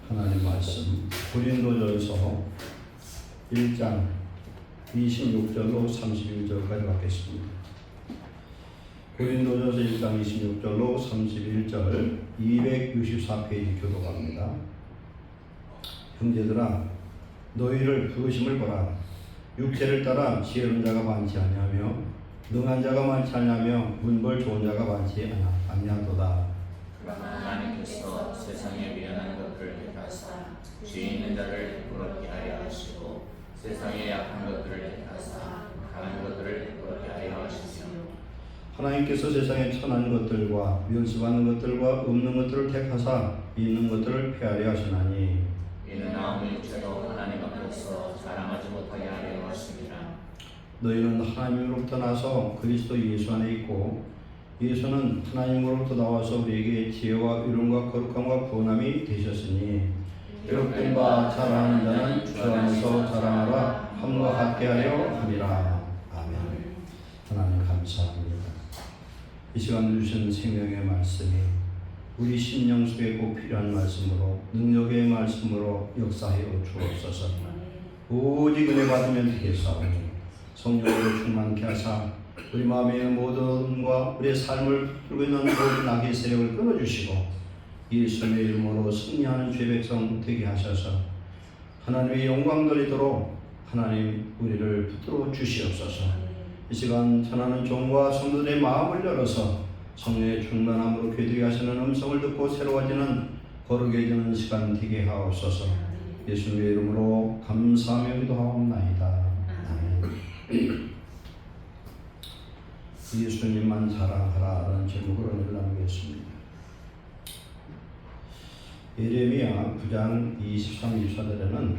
하나님 말씀 고린도전서 1장 26절로 31절까지 받겠습니다. 고린도전서 1장 26절로 31절 264페이지 교독합니다. 형제들아 너희를 부르심을 보라. 육체를 따라 지혜로운 자가 많지 아니하며 능한 자가 많지 아니하며 문벌 좋은 자가 많지 아니하도다. 그러나 하나님께서 세상에 미련한 것들을 택하사 지혜 있는 자를 부끄럽게 하려 하시고 세상에 약한 것들을 택하사 강한 것들을 부끄럽게 하려 하시며 하나님께서 세상에 천한 것들과 멸시받는 것들과 없는 것들을 택하사 있는 것들을 폐하려 하시나니 이는 아무 육체도 하나님 앞에서 자랑하지 못하게 하려 하심이라. 너희는 하나님으로부터 나서 그리스도 예수 안에 있고 예수는 하나님으로부터 나와서 우리에게 지혜와 의로움과 거룩함과 구원함이 되셨으니 기록된 바 자랑하는 자는 주 안에서 자랑하라 함과 같게 하려 함이라. 아멘. 하나님 감사합니다. 이 시간 주신 생명의 말씀이 우리 심령 속에 꼭 필요한 말씀으로 능력의 말씀으로 역사하여 주옵소서. 오직 은혜 받으면 되겠사오니 성령으로 충만케 하사 우리 마음에 있는 모든과 우리의 삶을 풀고 있는 모든 악의 세력을 끊어주시고 예수님의 이름으로 승리하는 죄 백성 되게 하셔서 하나님의 영광 돌리도록 하나님 우리를 붙들어 주시옵소서. 이 시간 전하는 종과 성도들의 마음을 열어서 성령의 충만함으로 귀되게 하시는 음성을 듣고 새로워지는 거룩해지는 시간 되게 하옵소서. 예수님의 이름으로 감사하며 기도하옵나이다. 아멘. 예수님만 자랑하라라는 제목으로 오늘 나누겠습니다. 예레미야 9장 23, 24절에는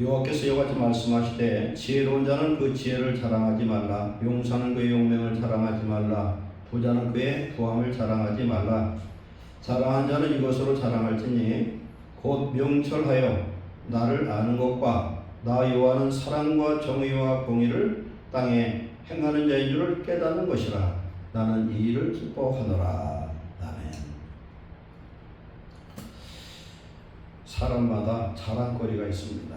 여호와께서 이와 같이 말씀하시되 지혜로운 자는 그 지혜를 자랑하지 말라. 용사는 그의 용맹을 자랑하지 말라. 부자는 그의 부함을 자랑하지 말라. 자랑한 자는 이것으로 자랑할지니 곧 명철하여 나를 아는 것과 나 여호와는 사랑과 정의와 공의를 땅에 행하는 자인 줄을 깨닫는 것이라. 나는 이 일을 기뻐하노라. 아멘. 사람마다 자랑거리가 있습니다.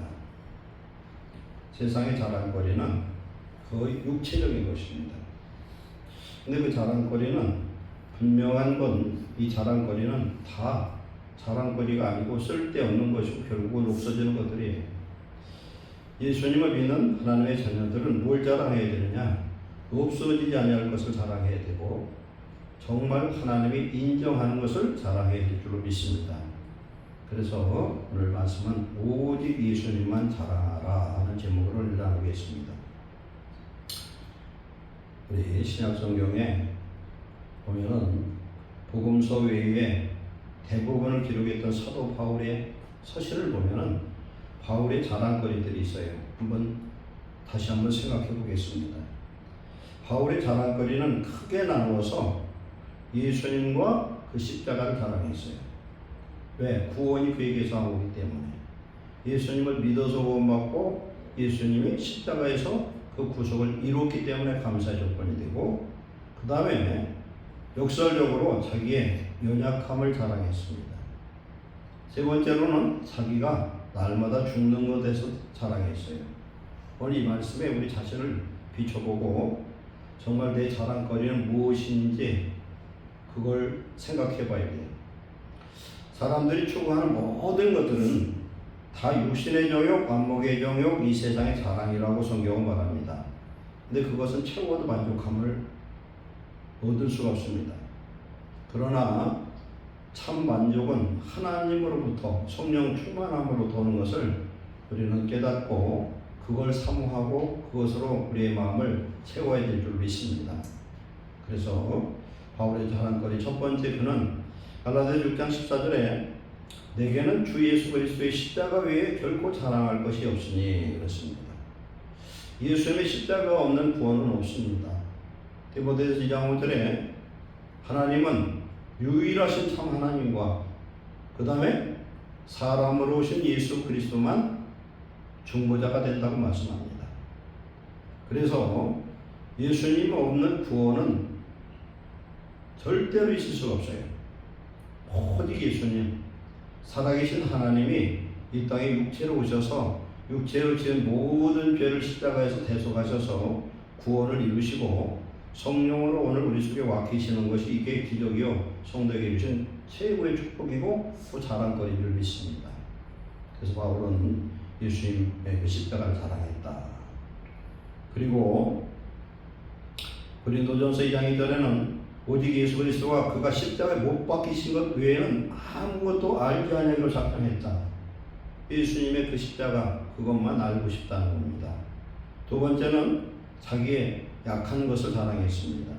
세상의 자랑거리는 거의 육체적인 것입니다. 근데 그 자랑거리는 분명한 건 이 자랑거리는 다 자랑거리가 아니고 쓸데없는 것이고 결국은 없어지는 것들이에요. 예수님을 믿는 하나님의 자녀들은 뭘 자랑해야 되느냐? 없어지지 아니할 것을 자랑해야 되고 정말 하나님이 인정하는 것을 자랑해야 될 줄로 믿습니다. 그래서 오늘 말씀은 오직 예수님만 자랑하라 하는 제목으로 나누겠습니다. 우리 신약성경에 보면은 복음서 외에 대부분을 기록했던 사도 바울의 서신을 보면은 바울의 자랑거리들이 있어요. 다시 한번 생각해 보겠습니다. 바울의 자랑거리는 크게 나누어서 예수님과 그 십자가를 자랑했어요. 왜? 구원이 그에게서 나오기 때문에. 예수님을 믿어서 구원받고 예수님이 십자가에서 그 구속을 이뤘기 때문에 감사의 조건이 되고, 그 다음에 역설적으로 자기의 연약함을 자랑했습니다. 세 번째로는 자기가 날마다 죽는 것에서 자랑했어요. 오늘 이 말씀에 우리 자신을 비춰보고 정말 내 자랑거리는 무엇인지 그걸 생각해 봐야 돼요. 사람들이 추구하는 모든 것들은 다 육신의 정욕, 안목의 정욕, 이 세상의 자랑이라고 성경은 말합니다. 근데 그것은 채워도 만족함을 얻을 수가 없습니다. 그러나 참 만족은 하나님으로부터 성령 충만함으로 도는 것을 우리는 깨닫고 그걸 사모하고 그것으로 우리의 마음을 채워야 될 줄 믿습니다. 그래서 바울의 자랑거리 첫 번째 그는 갈라디아서 6장 14절에 내게는 주 예수 그리스도의 십자가 외에 결코 자랑할 것이 없으니 그렇습니다. 예수님의 십자가가 없는 구원은 없습니다. 디모데전서 2장 5절에 하나님은 유일하신 참 하나님과 그 다음에 사람으로 오신 예수 그리스도만 중보자가 된다고 말씀합니다. 그래서 예수님 없는 구원은 절대로 있을 수가 없어요. 오직 예수님, 살아계신 하나님이 이 땅에 육체로 오셔서 육체로 지은 모든 죄를 십자가에서 대속하셔서 구원을 이루시고 성령으로 오늘 우리 속에 와 계시는 것이 이게 기적이요 성도에게 주신 최고의 축복이고 또 자랑거리인 줄 믿습니다. 그래서 바울은 예수님의 그 십자가를 자랑했다. 그리고 고린도전서 2장 2절에는 오직 예수 그리스도가 그가 십자가에 못 박히신 것 외에는 아무것도 알지 아니하기로 작정했다. 예수님의 그 십자가 그것만 알고 싶다는 겁니다. 두 번째는 자기의 약한 것을 자랑했습니다.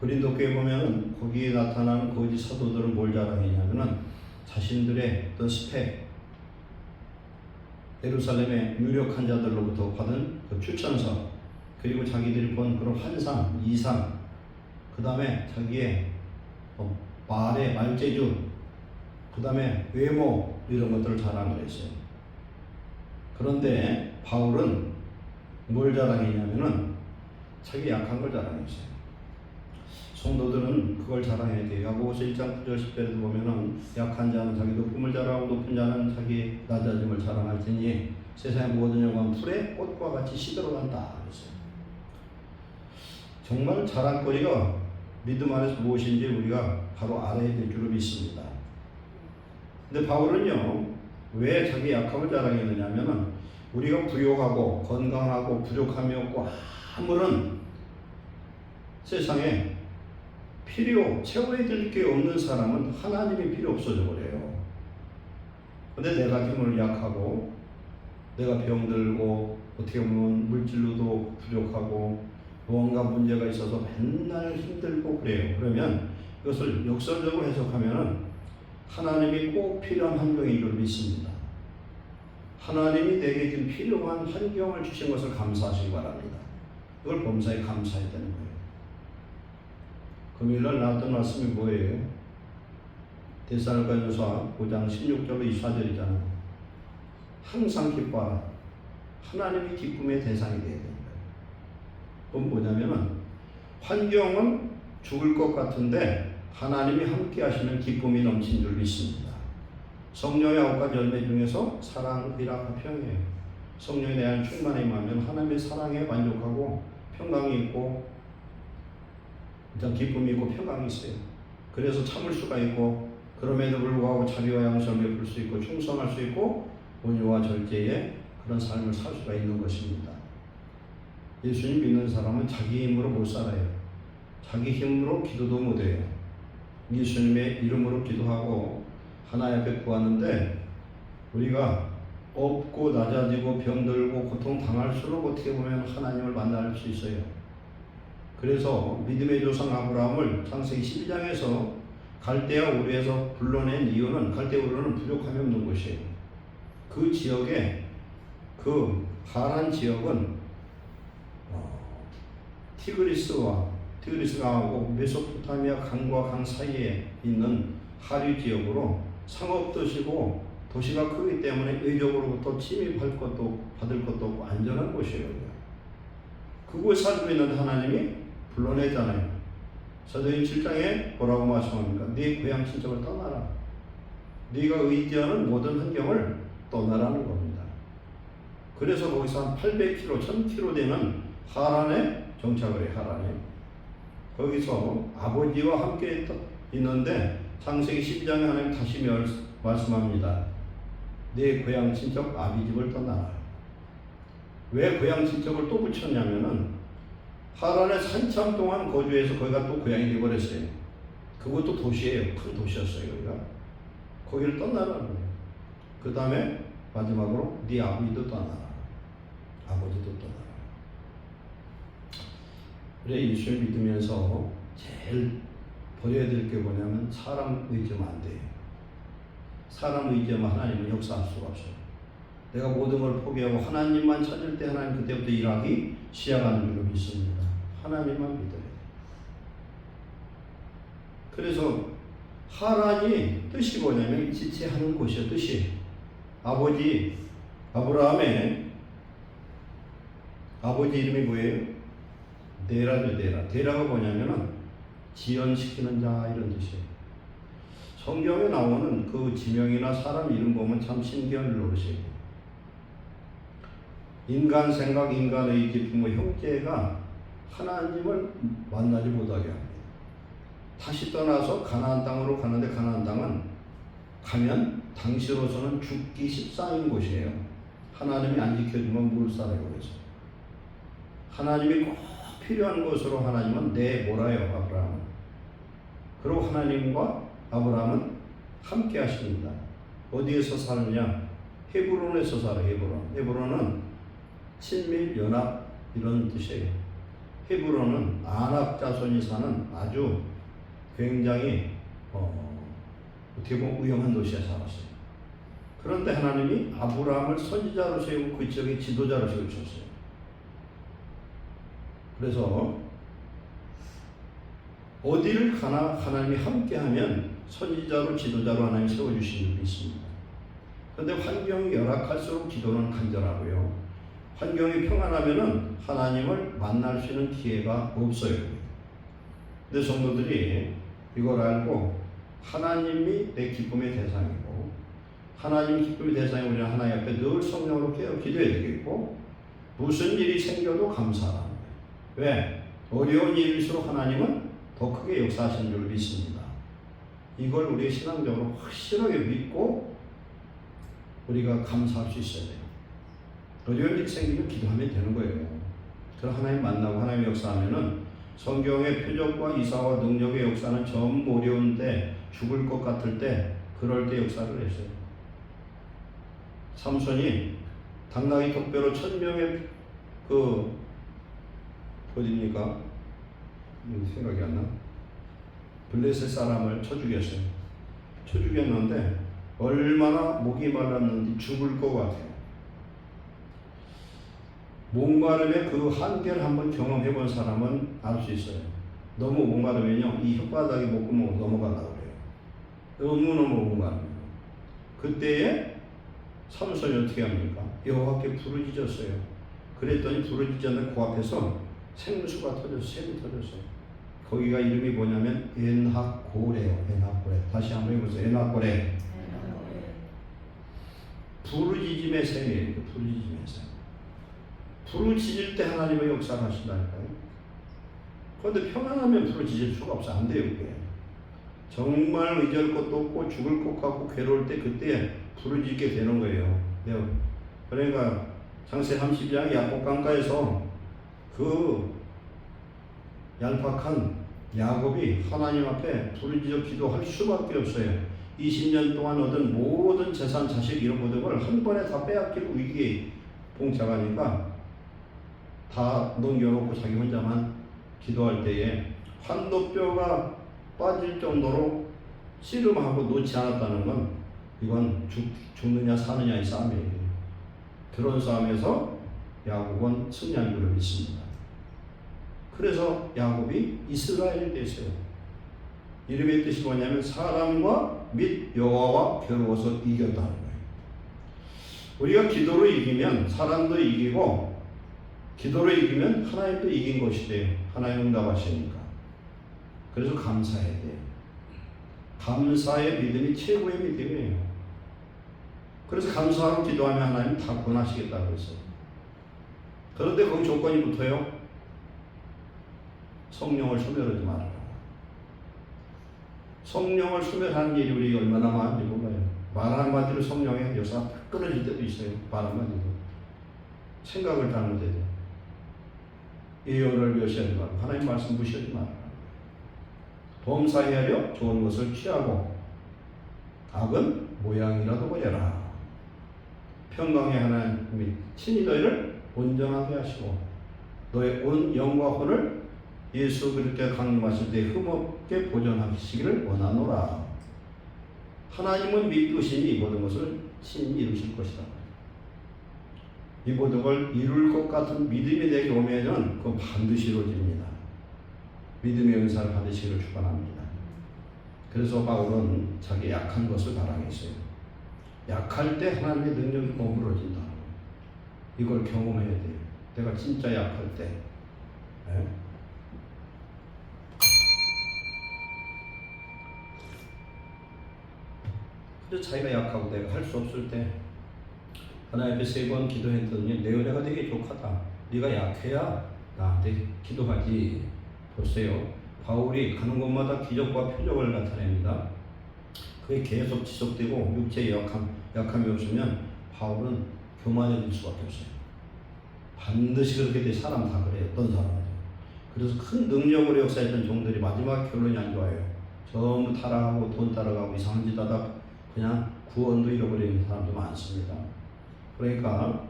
고린도 교회 보면은 거기에 나타나는 거짓 사도들은 뭘 자랑했냐면은 자신들의 어떤 스펙, 예루살렘의 유력한 자들로부터 받은 그 추천서, 그리고 자기들이 본 그런 환상, 이상, 그 다음에 자기의 말의 말재주, 그 다음에 외모, 이런 것들을 자랑을 했어요. 그런데 바울은 뭘 자랑했냐면은 자기 약한 걸 자랑했어요. 성도들은 그걸 자랑해야 돼요. 야고보서 1장 9절 10절에도 보면은 약한 자는 자기 높음을 자랑하고 높은 자는 자기 낮아짐을 자랑할지니 세상의 모든 영광은 풀의 꽃과 같이 시들어간다. 그랬어요. 정말 자랑거리가 믿음 안에서 무엇인지 우리가 바로 알아야 될 줄로 믿습니다. 근데 바울은요, 왜 자기 약함을 자랑했느냐 하면은 우리가 부요하고 건강하고 부족함이 없고 아무런 세상에 채워야 될 게 없는 사람은 하나님이 필요 없어져 버려요. 근데 내가 힘을 약하고 내가 병들고 어떻게 보면 물질로도 부족하고 무언가 문제가 있어서 맨날 힘들고 그래요. 그러면 이것을 역설적으로 해석하면은 하나님이 꼭 필요한 환경인 줄 믿습니다. 하나님이 내게 지금 필요한 환경을 주신 것을 감사하시기 바랍니다. 이걸 범사에 감사해야 되는 거예요. 금요일날 나왔던 말씀이 뭐예요? 데살로니가전서 5장 16절로 24절이잖아요. 항상 기뻐하라. 하나님이 기쁨의 대상이 되어야 됩니다. 그건 뭐냐면은 환경은 죽을 것 같은데 하나님이 함께 하시면 기쁨이 넘친 줄 믿습니다. 성령의 9가지 열매 중에서 사랑, 희락과 평이에요. 성령에 대한 충만에 임하면 하나님의 사랑에 만족하고 평강이 있고 일단 기쁨이 있고 평강이 있어요. 그래서 참을 수가 있고 그럼에도 불구하고 자비와 양심을 베풀 수 있고 충성할 수 있고 온유와 절제의 그런 삶을 살 수가 있는 것입니다. 예수님 믿는 사람은 자기 힘으로 못 살아요. 자기 힘으로 기도도 못해요. 예수님의 이름으로 기도하고 하나님 앞에 구하는데 우리가 없고 낮아지고 병들고 고통 당할수록 어떻게 보면 하나님을 만날 수 있어요. 그래서 믿음의 조상 아브라함을 창세기 12장에서 갈대아 우르에서 불러낸 이유는 갈대아 우르는 부족함이 없는 곳이에요. 그 지역에 그 하란 지역은 티그리스 강하고 메소포타미아 강과 강 사이에 있는 하류 지역으로 상업도시고 도시가 크기 때문에 외적으로부터 침입할 것도 받을 것도 없고 안전한 곳이에요. 그곳에 살고 있는 하나님이 불러내잖아요. 사도행 7장에 뭐라고 말씀합니까? 네 고향 친척을 떠나라. 네가 의지하는 모든 환경을 떠나라는 겁니다. 그래서 거기서 한 800km, 1000km 되는 하란에 정착을 해요. 하란에. 거기서 아버지와 함께 있는데 창세기 12장에 하나님 다시 말씀합니다. 내 고향 친척 아비집을 떠나라. 왜 고향 친척을 또 붙였냐면은 하란에 한참 동안 거주해서 거기가 또 고향이 되어버렸어요. 그것도 도시예요. 큰 도시였어요. 거기가. 거기를 떠나라는 거예요. 그 다음에 마지막으로 네 아버지도 떠나라. 아버지도 떠나라. 그래 예수를 믿으면서 제일 버려야 될 게 뭐냐면 사람 의지하면 안 돼요. 사람 의지하면 하나님은 역사할 수가 없어요. 내가 모든 걸 포기하고 하나님만 찾을 때 하나님 그때부터 일하기 시작하는 줄로 믿습니다. 하나님만 믿어야 돼요. 그래서 하란이 뜻이 뭐냐면 지체하는 곳이에요. 뜻이 아버지 아브라함의 아버지 이름이 뭐예요? 데라죠. 데라가 뭐냐면은 지연시키는 자 이런 뜻이에요. 성경에 나오는 그 지명이나 사람 이름 보면 참 신기한 노릇이에요. 인간 생각, 인간 의지, 부모, 형제가 하나님을 만나지 못하게 합니다. 다시 떠나서 가나안 땅으로 가는데 가나안 땅은 가면 당시로서는 죽기 십상인 곳이에요. 하나님이 안 지켜주면 못 살아요. 그래서 하나님이 꼭 필요한 것으로 하나님은 내몰아요. 아브라함은. 그리고 하나님과 아브라함은 함께 하십니다. 어디에서 사느냐? 헤브론에서 살아요. 헤브론은 친밀, 연합 이런 뜻이에요. 헤브론은 아낙 자손이 사는 아주 굉장히 어떻게 보면 위험한 도시에 살았어요. 그런데 하나님이 아브라함을 선지자로 세우고 그 지역의 지도자로 세우셨어요. 그래서 어디를 가나 하나님이 함께하면 선지자로 지도자로 하나님이 세워주시는 일이 있습니다. 그런데 환경이 열악할수록 기도는 간절하고요. 환경이 평안하면은 하나님을 만날 수 있는 기회가 없어요. 근데 성도들이 이걸 알고 하나님이 내 기쁨의 대상이고 하나님 기쁨의 대상이 우리는 하나님 앞에 늘 성령으로 깨어 기도해야 되겠고 무슨 일이 생겨도 감사하는 거예요. 왜? 어려운 일일수록 하나님은 더 크게 역사하시는 줄 믿습니다. 이걸 우리 신앙적으로 확실하게 믿고 우리가 감사할 수 있어야 돼요. 어려운 일이 생기면 기도하면 되는 거예요. 그럼 하나님 만나고 하나님 역사하면은 성경의 표적과 이사와 능력의 역사는 전부 어려운데 죽을 것 같을 때 그럴 때 역사를 했어요. 삼손이 당나귀 턱뼈로 1000명의 어디입니까? 생각이 안 나. 블레셋 사람을 쳐 죽였어요. 쳐 죽였는데 얼마나 목이 말랐는지 죽을 것 같아요. 목마름의 그 한계를 한번 경험해 본 사람은 알 수 있어요. 너무 목마르면요, 이 혓바닥이 목구멍으로 넘어가려고 그래요. 너무너무 목마르면. 그때에 삼손이 어떻게 합니까? 여호와께 부르짖었어요. 그랬더니 부르짖었는데 그 앞에서 생수가 터졌어요. 샘이 터졌어요. 거기가 이름이 뭐냐면 엔하고레요. 엔하고레. 다시 한번 해보세요. 엔하고레. 부르짖음의 샘이에요. 부르짖음의 샘. 부르짖을 때 하나님의 역사를 하신다니까요. 그런데 평안하면 부르짖을 수가 없어. 안 돼요. 그게. 정말 의지할 것도 없고 죽을 것 같고 괴로울 때 그때 부르짖게 되는 거예요. 그러니까 창세 32장 야곱 강가에서 그 얄팍한 야곱이 하나님 앞에 부르짖어 기도할 수밖에 없어요. 20년 동안 얻은 모든 재산, 자식 이런 모든 걸 한 번에 다 빼앗기고 위기에 봉착하니까 다 넘겨놓고 자기 혼자만 기도할 때에 환도뼈가 빠질 정도로 씨름하고 놓지 않았다는 건 이건 죽느냐 사느냐의 싸움이에요. 그런 싸움에서 야곱은 승리한 줄을 믿습니다. 그래서 야곱이 이스라엘이 됐어요. 이름의 뜻이 뭐냐면 사람과 및 여호와와 겨루어서 이겼다는 거예요. 우리가 기도로 이기면 사람도 이기고 기도로 이기면 하나님도 이긴 것이 돼요. 하나님 응답하시니까. 그래서 감사해야 돼요. 감사의 믿음이 최고의 믿음이에요. 그래서 감사하고 기도하면 하나님 다 구원하시겠다고 했어요. 그런데 거기 조건이 붙어요. 성령을 소멸하지 말아라. 성령을 소멸하는 일이 우리 얼마나 많은지 몰라요. 말 한마디로 성령의 역사가 탁 끊어질 때도 있어요. 말 한마디로. 생각을 잘못해요. 예언을 멸시하지 말고 하나님 말씀 무시하지 말아라. 범사해하려 좋은 것을 취하고 악은 모양이라도 보여라. 평강의 하나님이 친히 너희를 온전하게 하시고 너의 온 영과 혼을 예수 그리스도께 강림하실 때 흠없게 보존하시기를 원하노라. 하나님은 믿으시니 모든 것을 친히 이루실 것이다. 이 모든 걸 이룰 것 같은 믿음이 내게 오면은 그건 반드시 이루어집니다. 믿음의 은사를 받으시기를 축원합니다. 그래서 바울은 자기 약한 것을 자랑했어요. 약할 때 하나님의 능력이 머무러진다. 이걸 경험해야 돼요. 내가 진짜 약할 때. 네? 근데 자기가 약하고 내가 할 수 없을 때 하나님 앞에 3번 기도했더니 내 은혜가 되게 족하다. 네가 약해야 나한테 기도하지. 보세요. 바울이 가는 곳마다 기적과 표적을 나타냅니다. 그게 계속 지속되고 육체의 약함이 없으면 바울은 교만해질 수밖에 없어요. 반드시 그렇게 돼. 사람 다 그래요. 어떤 사람은. 그래서 큰 능력으로 역사했던 종들이 마지막 결론이 안 좋아요. 전부 타락하고 돈 따라가고 이상한 짓 하다 그냥 구원도 잃어버리는 사람도 많습니다. 그러니까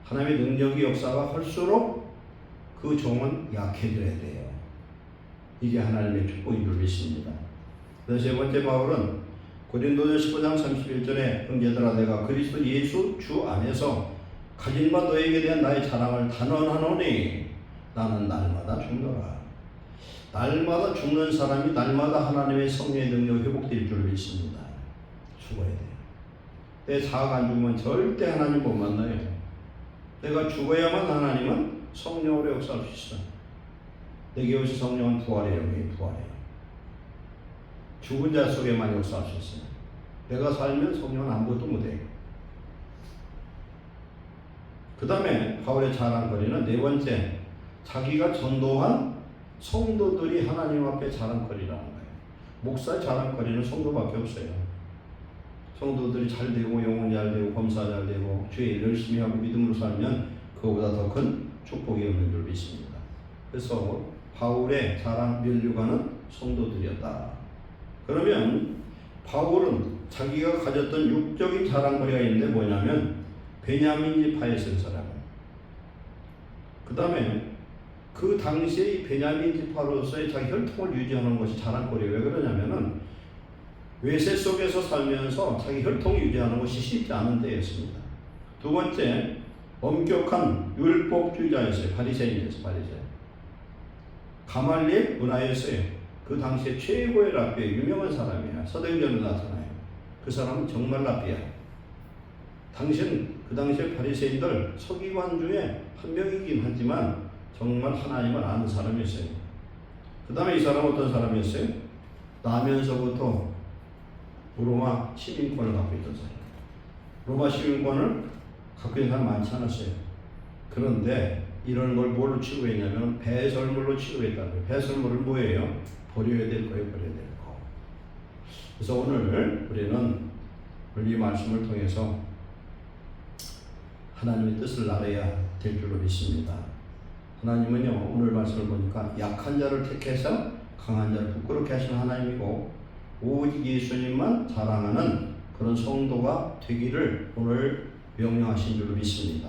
하나님의 능력이 역사가 할수록 그 종은 약해져야 돼요. 이게 하나님의 축복인 줄 믿습니다. 그래서 3번째 바울은 고린도전 15장 31절에 형제들아 내가 그리스도 예수 주 안에서 가진 바 너에게 대한 나의 자랑을 단언하노니 나는 날마다 죽노라. 날마다 죽는 사람이 날마다 하나님의 성령의 능력이 회복될 줄 믿습니다. 죽어야 돼요. 내 자아가 안 죽으면 절대 하나님 못 만나요. 내가 죽어야만 하나님은 성령으로 역사할 수 있어. 내게 오신 성령은 부활의 영이에요. 부활의 영. 죽은 자 속에만 역사할 수 있어요. 내가 살면 성령은 아무것도 못해요. 그 다음에 바울의 자랑거리는 4번째, 자기가 전도한 성도들이 하나님 앞에 자랑거리라는 거예요. 목사의 자랑거리는 성도밖에 없어요. 성도들이 잘 되고 영혼 잘 되고 검사 잘 되고 주의 일 열심히 하고 믿음으로 살면 그거보다 더 큰 축복이 없는 줄 믿습니다. 그래서 바울의 자랑 면류관은 성도들이었다. 그러면 바울은 자기가 가졌던 육적인 자랑거리가 있는데 뭐냐면 베냐민 지파에 쓴 사람. 그 다음에 그 당시에 베냐민 지파로서의 자기 혈통을 유지하는 것이 자랑거리예요. 왜 그러냐면은 외세 속에서 살면서 자기 혈통을 유지하는 것이 쉽지 않은 때였습니다. 2번째, 엄격한 율법주의자였어요. 바리새인이었어요. 바리새인. 가말리엘 문화였어요. 그 당시에 최고의 랍비의 유명한 사람이야. 서대문절에 나타나요. 그 사람은 정말 랍비야. 그 당시에 바리새인들 서기관 중에 한 명이긴 하지만 정말 하나님을 아는 사람이었어요. 그 다음에 이 사람은 어떤 사람이었어요? 나면서부터 로마 시민권을 갖고 있던 사람. 로마 시민권을 갖고 있는 사람 많지 않았어요. 그런데 이런 걸 뭘로 취급했냐면 배설물로 취급했다는 거예요. 배설물은 뭐예요? 버려야 될 거예요. 버려야 될 거. 그래서 오늘 우리는 이 말씀을 통해서 하나님의 뜻을 알아야 될 줄로 믿습니다. 하나님은요, 오늘 말씀을 보니까 약한 자를 택해서 강한 자를 부끄럽게 하시는 하나님이고 오직 예수님만 자랑하는 그런 성도가 되기를 오늘 명령하신 줄로 믿습니다.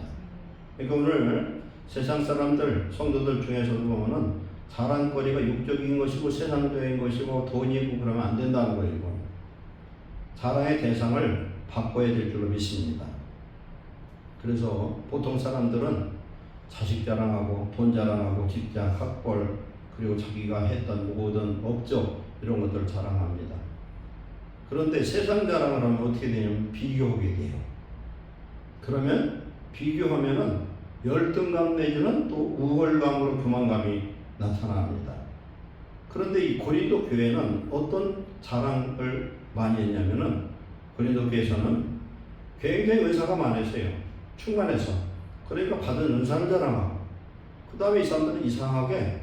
그러니까 오늘 세상 사람들, 성도들 중에서도 보면은 자랑거리가 육적인 것이고 세상적인 것이고 돈이 있고 그러면 안 된다는 거예요. 자랑의 대상을 바꿔야 될 줄로 믿습니다. 그래서 보통 사람들은 자식 자랑하고 돈 자랑하고 직장, 학벌 그리고 자기가 했던 모든 업적 이런 것들을 자랑합니다. 그런데 세상 자랑을 하면 어떻게 되냐면 비교하게 돼요. 그러면 비교하면은 열등감 내지는 또 우월감으로 교만감이 나타납니다. 그런데 이 고린도 교회는 어떤 자랑을 많이 했냐면은 고린도 교회에서는 굉장히 은사가 많았어요. 충만해서. 그러니까 받은 은사를 자랑하고 그 다음에 이 사람들은 이상하게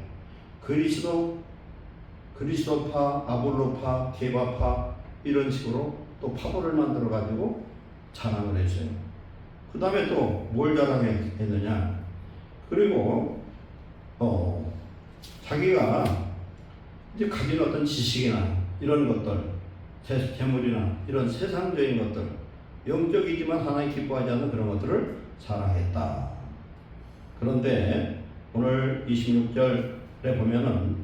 그리스도파, 아볼로파, 게바파 이런 식으로 또 파벌을 만들어 가지고 자랑을 했어요. 그 다음에 또 뭘 자랑했느냐? 그리고 자기가 이제 가진 어떤 지식이나 이런 것들, 재물이나 이런 세상적인 것들, 영적이지만 하나님 기뻐하지 않는 그런 것들을 자랑했다. 그런데 오늘 26절에 보면은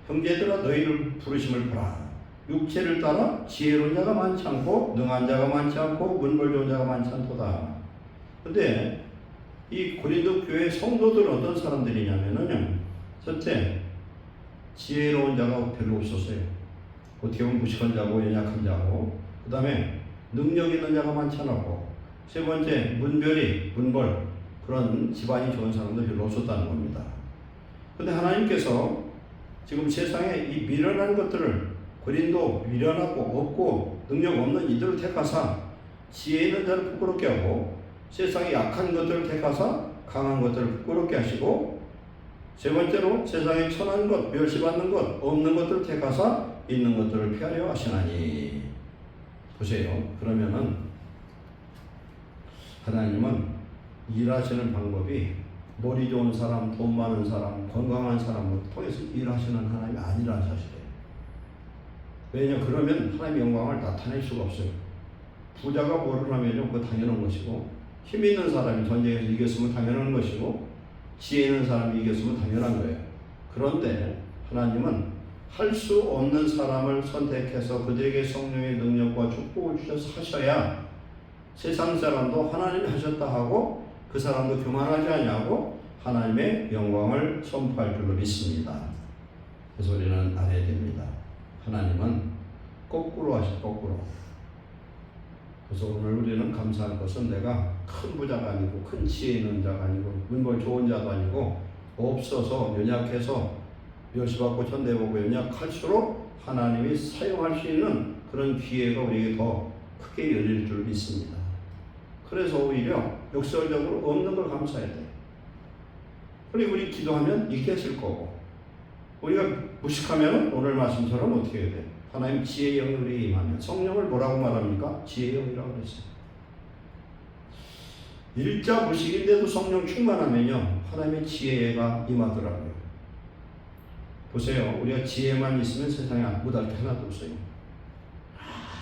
형제들아 너희를 부르심을 보라. 육체를 따라 지혜로운 자가 많지 않고 능한 자가 많지 않고 문벌 좋은 자가 많지 않도다. 근데 이 고린도 교회 성도들은 어떤 사람들이냐면은요, 첫째 지혜로운 자가 별로 없었어요. 어떻게 보면 무식한 자고 연약한 자고, 그 다음에 능력 있는 자가 많지 않았고, 세 번째 문벌 그런 집안이 좋은 사람도 별로 없었다는 겁니다. 근데 하나님께서 지금 세상에 이 미련한 것들을 고린도 미련하고 없고 능력 없는 이들을 택하사 지혜 있는 자를 부끄럽게 하고 세상에 약한 것들을 택하사 강한 것들을 부끄럽게 하시고 세 번째로 세상에 천한 것, 멸시받는 것, 없는 것들을 택하사 있는 것들을 피하려 하시나니. 보세요. 그러면은 하나님은 일하시는 방법이 머리 좋은 사람, 돈 많은 사람, 건강한 사람을 통해서 일하시는 하나님이 아니라는 사실이에요. 왜냐? 그러면 하나님의 영광을 나타낼 수가 없어요. 부자가 뭐를 하면요, 그거 당연한 것이고, 힘 있는 사람이 전쟁에서 이겼으면 당연한 것이고, 지혜 있는 사람이 이겼으면 당연한 거예요. 그런데 하나님은 할 수 없는 사람을 선택해서 그들에게 성령의 능력과 축복을 주셔서 하셔야 세상 사람도 하나님이 하셨다 하고 그 사람도 교만하지 아니하고 하나님의 영광을 선포할 줄로 믿습니다. 그래서 우리는 알아야 됩니다. 하나님은 거꾸로 하실 거꾸로. 그래서 오늘 우리는 감사할 것은 내가 큰 부자가 아니고 큰 지혜 있는 자가 아니고 문벌 좋은 자도 아니고 없어서 연약해서 멸시받고 천대보고 연약할수록 하나님이 사용할 수 있는 그런 기회가 우리에게 더 크게 열릴 줄 믿습니다. 그래서 오히려 역설적으로 없는 걸 감사해야 돼. 그리고 우리 기도하면 있게 하실 거고, 우리가 무식하면 오늘 말씀처럼 어떻게 해야 돼? 하나님 지혜의 영이 우리에게 임하면, 성령을 뭐라고 말합니까? 지혜의 영이라고 그랬어요. 일자 무식인데도 성령 충만하면요, 하나님의 지혜가 임하더라고요. 보세요. 우리가 지혜만 있으면 세상에 못할 게 하나도 없어요.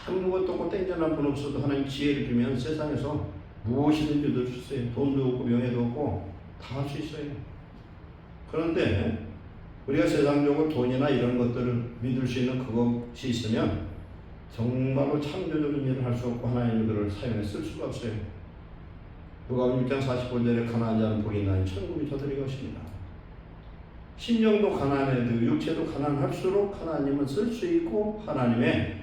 아무것도 없고 땡전한 분 없어도 하나님 지혜를 주면 세상에서 무엇이든지 얻을 수 있어요. 돈도 없고 명예도 없고 다 할 수 있어요. 그런데 우리가 세상적으로 돈이나 이런 것들을 믿을 수 있는 그것이 있으면 정말로 창조적인 일을 할 수 없고 하나님의 그를 사용해 쓸 수가 없어요. 누가복음 6장 45절에 가난한 자는 복이 있나니 천국이 저들의 것입니다. 심령도 가난해도 육체도 가난할수록 하나님은 쓸 수 있고 하나님의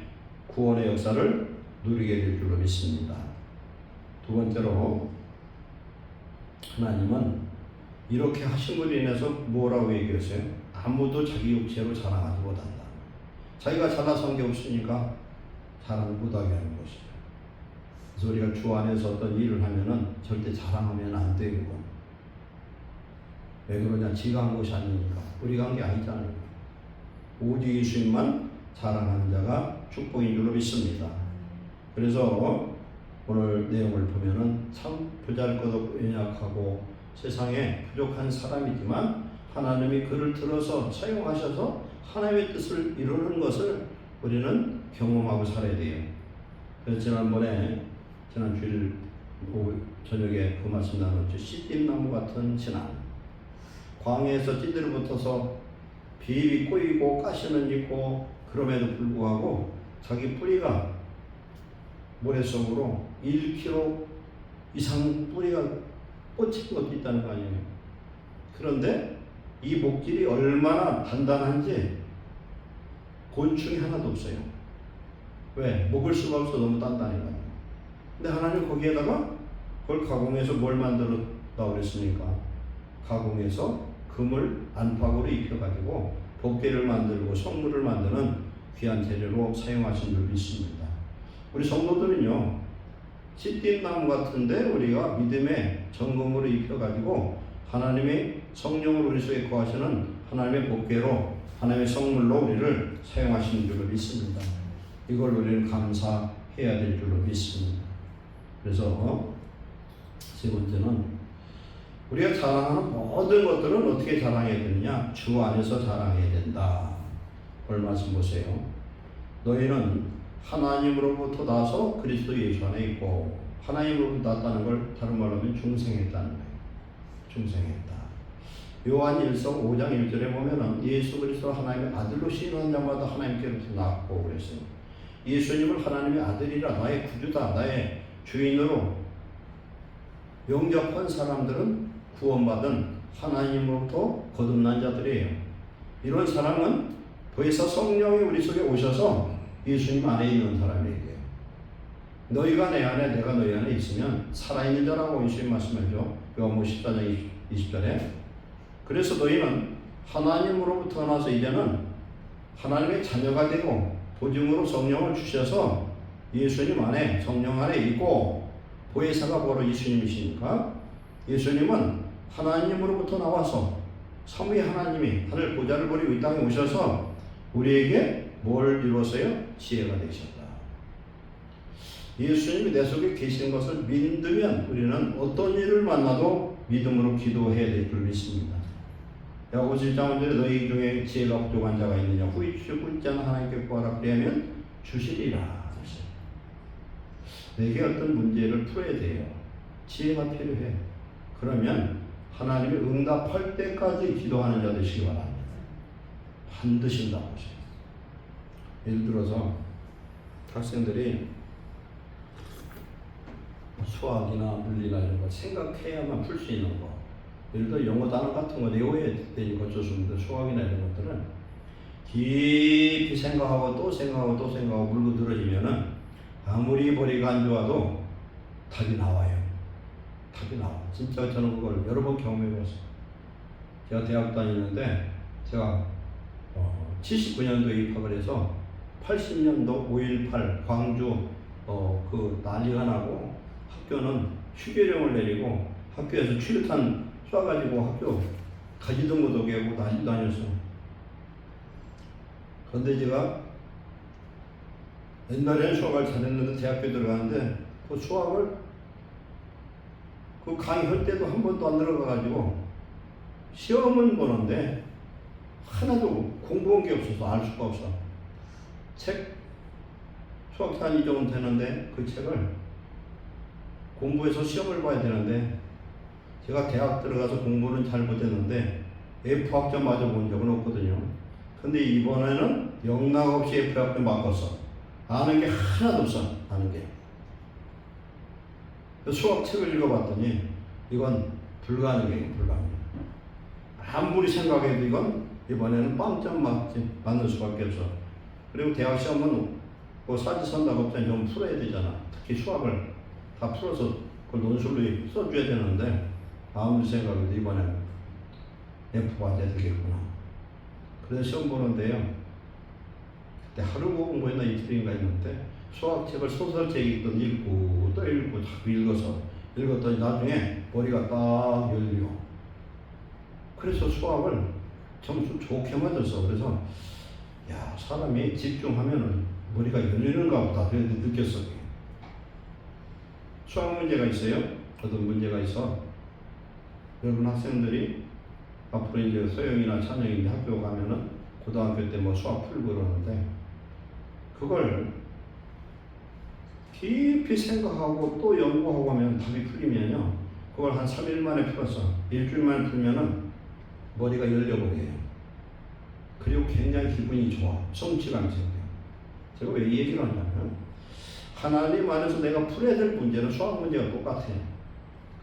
구원의 역사를 누리게 될 줄로 믿습니다. 두 번째로 하나님은 이렇게 하신 것으로 인해서 뭐라고 얘기했어요? 아무도 자기 육체로 자랑하지 못한다. 자기가 잘나서 한 게 없으니까 자랑 못하게 하는 것이죠. 그래서 우리가 주 안에서 어떤 일을 하면은 절대 자랑하면 안 되고, 왜 그러냐? 지가 한 것이 아니니까. 우리가 한 게 아니잖아요. 오직 예수님만 자랑하는 자가 축복인 줄로 믿습니다. 그래서 오늘 내용을 보면은 참 보잘것없고 연약하고 세상에 부족한 사람이지만 하나님이 그를 들어서 사용하셔서 하나님의 뜻을 이루는 것을 우리는 경험하고 살아야 돼요. 그래서 지난 주일 저녁에 그 말씀 나눴죠. 씨띠나무 같은 신앙. 광야에서 찌들어 붙어서 비비 꼬이고 가시는 있고 그럼에도 불구하고 자기 뿌리가 모래 속으로 1km 이상 뿌리가 꽂힌 것도 있다는 거 아니에요. 그런데 이 목질이 얼마나 단단한지 곤충이 하나도 없어요. 왜? 먹을 수가 없어. 너무 단단해가지고. 근데 하나님 거기에다가 그걸 가공해서 뭘 만들었다고 그랬습니까? 가공해서 금을 안팎으로 입혀가지고 복개를 만들고 성물을 만드는 귀한 재료로 사용하신 줄 믿습니다. 우리 성도들은요, 씨띠나무 같은데 우리가 믿음의 정금으로 입혀가지고 하나님의 성령을 우리 속에 거하시는 하나님의 복개로 하나님의 성물로 우리를 사용하시는 줄로 믿습니다. 이걸 우리는 감사해야 될 줄로 믿습니다. 그래서 세 번째는 우리가 자랑하는 모든 것들은 어떻게 자랑해야 되느냐? 주 안에서 자랑해야 된다. 오늘 말씀 보세요. 너희는 하나님으로부터 나서 그리스도 예수 안에 있고, 하나님으로부터 났다는 걸 다른 말로 하면 중생했다는 거예요. 중생했다. 요한 1서 5장 1절에 보면은 예수 그리스도 하나님의 아들로 신뢰한 자마다 하나님께로부터 났고 그랬어요. 예수님을 하나님의 아들이라, 나의 구주다, 나의 주인으로 영접한 사람들은 구원받은 하나님으로부터 거듭난 자들이에요. 이런 사람은 더 이상 성령이 우리 속에 오셔서 예수님 안에 있는 사람에게요. 너희가 내 안에 내가 너희 안에 있으면 살아있는 자라고 예수님 말씀하죠. 요한복음 14장 20절에. 그래서 너희는 하나님으로부터 나서 이제는 하나님의 자녀가 되고 보증으로 성령을 주셔서 예수님 안에 성령 안에 있고 보혜사가 바로 예수님이시니까 예수님은 하나님으로부터 나와서 삼위 하나님이 하늘 보좌를 버리고 이 땅에 오셔서 우리에게 뭘 이루었어요? 지혜가 되셨다. 예수님이 내 속에 계신 것을 믿으면 우리는 어떤 일을 만나도 믿음으로 기도해야 될 줄 믿습니다. 야고보서 1장 5절에 너희 중에 지혜가 부족한 자가 있느냐 후히 주시고 있지 않은 하나님께 구하라 그리하면 주시리라. 내게 어떤 문제를 풀어야 돼요. 지혜가 필요해. 그러면 하나님이 응답할 때까지 기도하는 자 되시기 바랍니다. 반드시 응답하셔요. 예를 들어서 학생들이 수학이나 물리나 이런 거 생각해야만 풀 수 있는 거, 예를 들어 영어 단어 같은 거 외워야 되니까 어쩔 수 없는데 수학이나 이런 것들은 깊이 생각하고 또 생각하고 또 생각하고 물고 늘어지면은 아무리 머리가 안 좋아도 답이 나와요. 답이 나와. 진짜 저는 그걸 여러 번 경험해봤어요. 제가 대학 다니는데 제가 79년도에 입학을 해서 80년도 5.18 광주 그 난리가 나고 학교는 휴교령을 내리고 학교에서 추류탄 쏴가지고 학교 가지도 못하게 하고 난리도 아니었어. 그런데 제가 옛날에는 수학을 잘했는데 대학교 들어가는데 그 수학을 그 강의할 때도 한 번도 안 들어가가지고 시험은 보는데 하나도 공부한 게 없어서 알 수가 없어. 책 수학사 한 2정도 되는데 그 책을 공부해서 시험을 봐야 되는데 제가 대학 들어가서 공부는 잘 못했는데 F학점 맞아 본 적은 없거든요. 근데 이번에는 영락 없이 F학점 맞았어. 아는 게 하나도 없어. 아는 게. 수학 책을 읽어봤더니 이건 불가능해요. 불가능해. 아무리 생각해도 이건 이번에는 빵점 맞는 수밖에 없어. 그리고 대학 시험은 뭐 사지선답 없잖아. 좀 풀어야 되잖아. 특히 수학을 다 풀어서 그걸 논술로 써줘야 되는데 아무리 생각해도 이번에는 F 맞아야 되겠구나. 그래서 시험 보는데요. 그때 하루 공부했나 이틀인가 했는데 수학책을 소설책 읽던 읽고 또 읽고 자꾸 읽었더니 나중에 머리가 딱 열려. 그래서 수학을 점수 좋게 맞았어. 그래서 야, 사람이 집중하면은 머리가 열리는가 보다. 그래서 느꼈어. 수학 문제가 있어요. 어떤 문제가 있어. 여러분 학생들이 앞으로 이제 소영이나 찬영이 학교 가면은 고등학교 때 뭐 수학 풀고 그러는데 그걸 깊이 생각하고 또 연구하고 하면 답이 풀리면요. 그걸 한 3일 만에 풀었어. 일주일 만에 풀면은 머리가 열려버려요. 그리고 굉장히 기분이 좋아. 성취감이 생겨요. 제가 왜 이 얘기를 하냐면 하나님 안에서 내가 풀어야 될 문제는 수학 문제가 똑같아.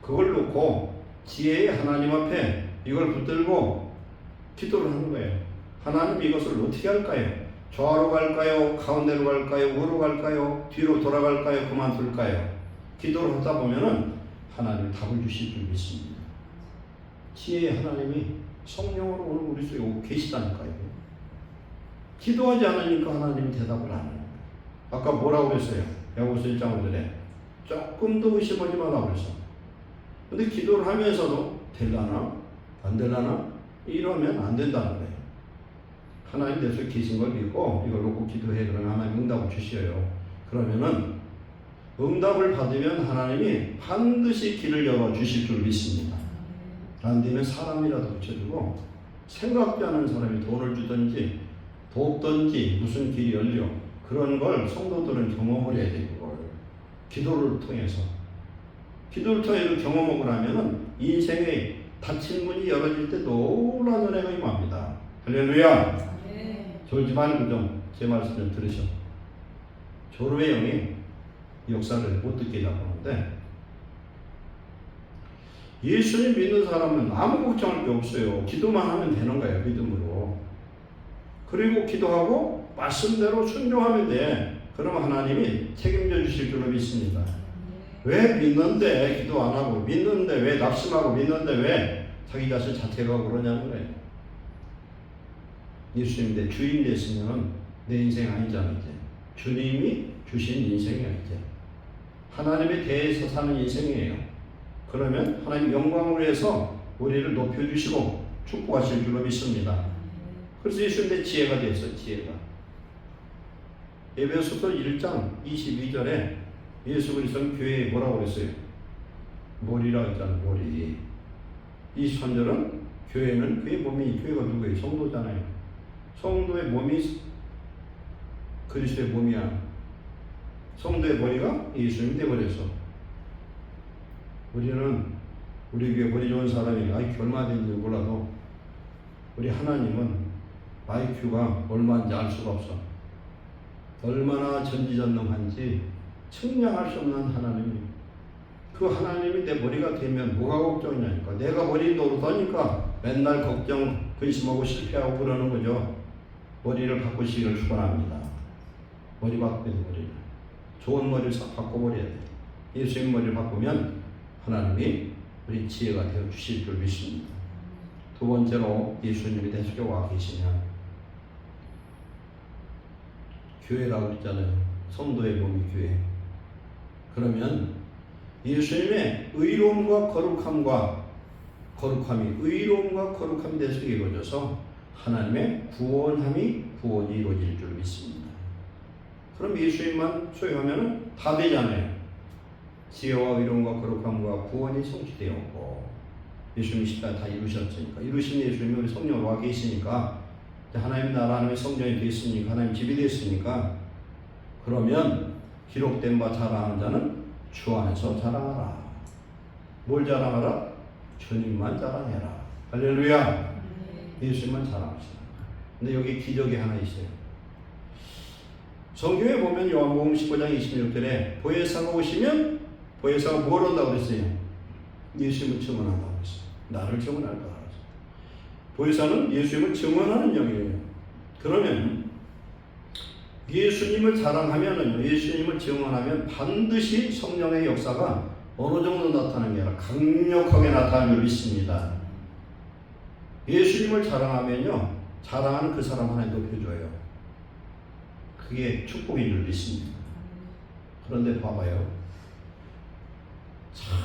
그걸 놓고 지혜의 하나님 앞에 이걸 붙들고 기도를 하는 거예요. 하나님 이것을 어떻게 할까요? 좌우로 갈까요? 가운데로 갈까요? 우로 갈까요? 뒤로 돌아갈까요? 그만둘까요? 기도를 하다 보면은 하나님이 답을 주실 줄 믿습니다. 지혜의 하나님이 성령으로 오늘 우리 속에 오고 계시다니까요. 기도하지 않으니까 하나님이 대답을 안 해요. 아까 뭐라고 그랬어요? 야고보서 1장 5절에 조금도 의심하지 마라 그랬어. 근데 기도를 하면서도 될라나? 안 될라나? 이러면 안 된다는 거예요. 하나님 내 속에 계신 걸 믿고 이걸 놓고 기도해. 그러면 하나님 응답을 주셔요. 그러면은 응답을 받으면 하나님이 반드시 길을 열어주실 줄 믿습니다. 안 되면 사람이라도 붙여주고 생각지 않은 사람이 돈을 주든지 돕든지 무슨 길이 열려. 그런 걸 성도들은 경험을 해야 돼요. 그걸 기도를 통해서. 기도를 통해서 경험을 하면은 인생의 닫힌 문이 열어질 때 놀라운 은혜가 임합니다. 할렐루야. 졸지 말고 좀 제 말씀 좀 들으셔. 졸음의 영이 역사를 못 듣게 잡았는데 예수님 믿는 사람은 아무 걱정할 게 없어요. 기도만 하면 되는 거예요. 믿음으로. 그리고 기도하고 말씀대로 순종하면 돼. 그러면 하나님이 책임져 주실 줄로 믿습니다. 왜 믿는데 기도 안 하고 믿는데 왜 낙심하고 믿는데 왜 자기 자신 자책하고 그러냐는 거예요. 예수님 내 주인 됐으면 내 인생 아니잖아. 이제 주님이 주신 인생이에요. 이제 하나님에 대해서 사는 인생이에요. 그러면 하나님 영광을 위해서 우리를 높여주시고 축복하실 줄로 믿습니다. 그래서 예수님의 지혜가 됐어요. 지혜가. 에베소서 1장 22절에 예수 그리스도는 교회에 뭐라고 그랬어요? 머리라고 했잖아요. 머리. 23절은 교회는 그의 몸이, 교회가 누구예요? 성도잖아요. 성도의 몸이 그리스도의 몸이야. 성도의 머리가 예수님이 되어버렸어. 우리는 우리 교회 머리 좋은 사람이 IQ 얼마 되는지 몰라도 우리 하나님은 IQ가 얼마인지 알 수가 없어. 얼마나 전지전능한지 측량할 수 없는 하나님이, 그 하나님이 내 머리가 되면 뭐가 걱정이냐니까. 내가 머리 노릇하니까 맨날 걱정, 근심하고 실패하고 그러는 거죠. 머리를 바꾸시기를 축원합니다. 머리 바꿔야 돼. 머리를 좋은 머리를 싹 바꿔버려야 돼. 예수님 머리를 바꾸면 하나님이 우리 지혜가 되어 주실 줄 믿습니다. 두 번째로 예수님이 내 속에 와 계시면, 교회라고 그랬잖아요. 성도의 몸이 교회. 그러면 예수님의 의로움과 거룩함이 의로움과 거룩함이 내 속에 이루어져서 하나님의 구원이 이루어질 줄 믿습니다. 그럼 예수님만 소유하면 다 되잖아요. 지혜와 의로움과 거룩함과 구원이 성취되었고, 예수님이 십자가 다 이루셨으니까, 이루신 예수님이 우리 성령으로 와 계시니까, 하나님 나라, 하나님의 성전이 되었으니까, 하나님 집이 되었으니까, 그러면 기록된 바 자랑하는 자는 주 안에서 자랑하라. 뭘 자랑하라? 주님만 자랑해라. 할렐루야. 예수님만 자랑합시다. 근데 여기 기적이 하나 있어요. 성경에 보면 요한복음 15장 26절에 보혜사가 오시면, 보혜사가 뭘 한다고 그랬어요? 예수님을 증언한다고 그랬어요. 나를 증언할 거라. 보혜사는 예수님을 증언하는 영이에요. 그러면 예수님을 자랑하면은요, 예수님을 증언하면 반드시 성령의 역사가 어느 정도 나타나는 게 아니라 강력하게 나타나는 줄 믿습니다. 예수님을 자랑하면요, 자랑하는 그 사람 하나 높여줘요. 그게 축복인 줄 믿습니다. 그런데 봐봐요. 참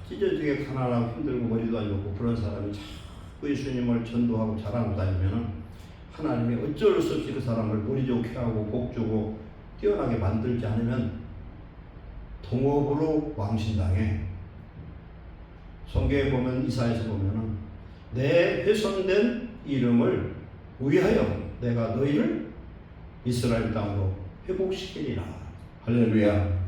찢어지게 가난하고 힘들고 머리도 안 좋고 그런 사람이 자꾸 예수님을 전도하고 자랑하고 다니면은 하나님이 어쩔 수 없이 그 사람을 머리 좋게 하고 복 주고 뛰어나게 만들지 않으면 동업으로 왕신당해. 성경에 보면, 이사야서 보면은 내 훼손된 이름을 위하여 내가 너희를 이스라엘 땅으로 회복시키리라. 할렐루야.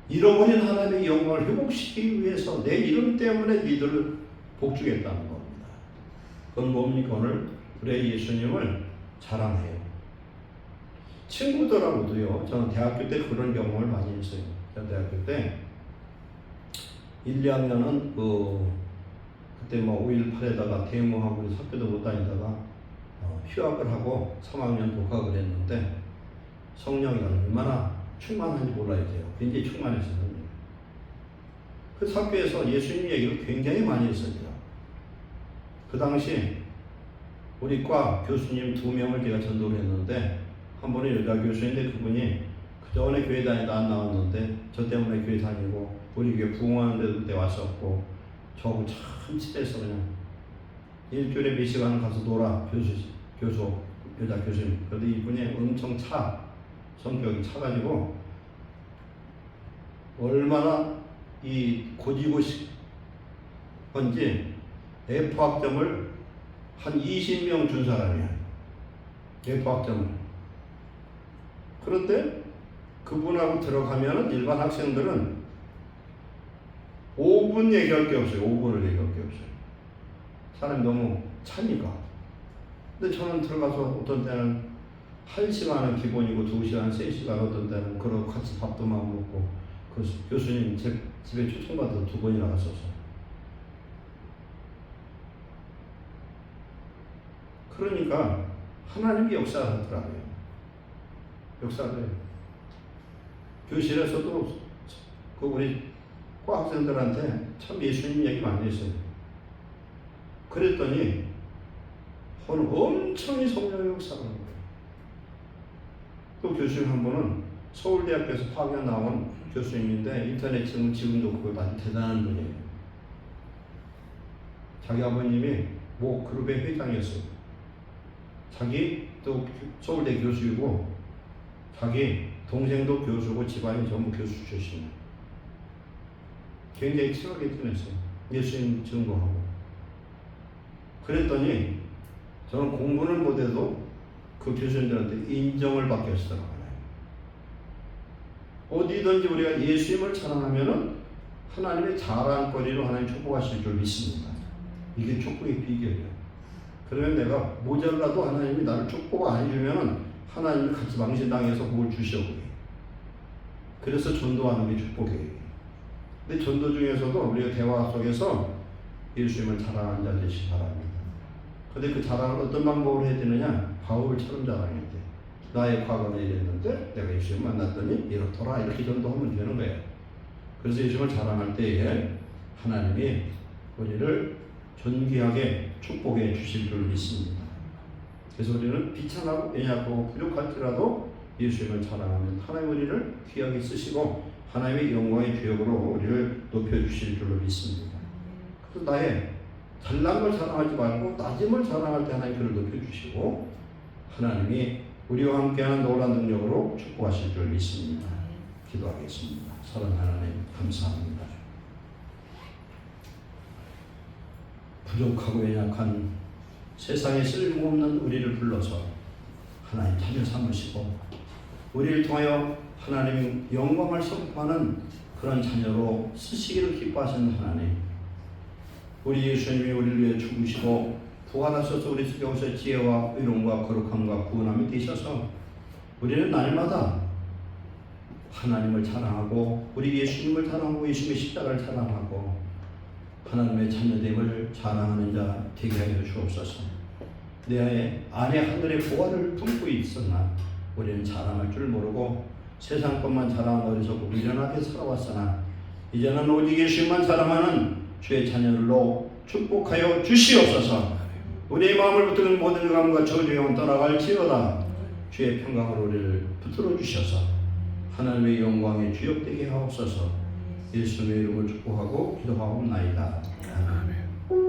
잃어버린 하나님의 영광을 회복시키기 위해서 내 이름 때문에 니들을 복주겠다는 겁니다. 그건 뭡니까? 오늘 우리 예수님을 자랑해요. 친구들하고도요, 저는 대학교 때 그런 경험을 많이 했어요. 제가 대학교 때 1, 2학년은 그때 뭐 5.18에다가 대모하고 학교도 못 다니다가 휴학을 하고 3학년 복학을 했는데, 성령이 얼마나 충만한지 몰라야 돼요. 굉장히 충만했어요. 그 학교에서 예수님 얘기를 굉장히 많이 했습니다. 그 당시 우리 과 교수님 2명을 제가 전도를 했는데, 한 분은 여자 교수인데 그분이 그 전에 교회 다니다 안 나왔는데 저 때문에 교회 다니고 우리 교회 부흥하는 데도 때 왔었고, 저하고 참 친해서 그냥 일주일에 몇 시간 가서 놀아. 여자 교수님. 그런데 이분이 엄청 성격이 차가지고 얼마나 이 고지고시 건지 F학점을 한 20명 준 사람이야. F학점을. 그런데 그분하고 들어가면은 일반 학생들은 5분 얘기할 게 없어요. 5분을 얘기할 게 없어요. 사람이 너무 차니까. 근데 저는 들어가서 어떤 때는 1시간은 기본이고 2시간, 3시간 어떤 때는 그러고 같이 밥도 막 먹고, 그 교수님 집에 초청받아서 2번이나 갔었어. 그러니까 하나님이 역사하더라고요. 역사를. 교실에서도 그 우리 과 학생들한테 참 예수님 얘기 많이 했어요. 그랬더니 오늘 엄청히 성령의 역사가 나는 거예요. 또 교수님 한 분은 서울대학교에서 파견 나온 교수님인데 인터넷 지금도 그걸 아주 대단한 분이에요. 자기 아버님이 모 그룹의 회장이었어요. 자기 또 서울대 교수이고 자기 동생도 교수고 집안이 전부 교수 출신이에요. 굉장히 치열하게 지냈어요. 예수님 증거하고. 그랬더니 저는 공부는 못해도 그 교수님들한테 인정을 받겠더라고요. 어디든지 우리가 예수님을 찬양하면은 하나님의 자랑거리로 하나님 축복하실 줄 믿습니다. 이게 축복의 비결이에요. 그러면 내가 모자라도 하나님이 나를 축복 안 해주면은 하나님이 같이 망신당해서 그걸 주셔고. 그래서 전도하는 게 축복이에요. 근데 전도 중에서도 우리가 대화 속에서 예수님을 자랑하는 자 되시기 바랍니다. 근데 그 자랑을 어떤 방법으로 해야 되느냐? 바울처럼 자랑해야 돼. 나의 과거는 이랬는데 내가 예수님 만났더니 이렇더라. 이렇게 전도하면 되는 거예요. 그래서 예수님을 자랑할 때에 하나님이 우리를 존귀하게 축복해 주실 줄 믿습니다. 그래서 우리는 비참하고 연약하고 부족할지라도 예수님을 자랑하면 하나님 우리를 귀하게 쓰시고 하나님의 영광의 주역으로 우리를 높여주실 줄로 믿습니다. 그래서 나의 잘난 걸 자랑하지 말고 낮음을 자랑할 때 하나님 그를 높여주시고 하나님이 우리와 함께하는 놀라운 능력으로 축복하실 줄 믿습니다. 기도하겠습니다. 사랑하는 하나님 감사합니다. 부족하고 연약한 세상에 쓸모없는 우리를 불러서 하나님 자녀 삼으시고 우리를 통하여 하나님 영광을 선포하는 그런 자녀로 쓰시기를 기뻐하시는 하나님, 우리 예수님이 우리를 위해 죽으시고 부활하셔서 우리 속에 오셔 지혜와 의로움과 거룩함과 구원함이 되셔서 우리는 날마다 하나님을 자랑하고 우리 예수님을 자랑하고 예수님의 십자가를 자랑하고 하나님의 자녀됨을 자랑하는 자 되게 하여 주옵소서. 내 안에 하늘의 보화를 품고 있었나 우리는 자랑할 줄 모르고 세상 것만 자랑하는 어리석고 미련하게 살아왔으나 이제는 오직 예수님만 자랑하는 주의 자녀들로 축복하여 주시옵소서. 우리의 마음을 붙드는 모든 감과 저주 영은 떠나갈지어다. 주의 평강으로 우리를 붙들어 주셔서 하나님의 영광에 주역되게 하옵소서. 예수님의 이름을 축복하고 기도하옵나이다.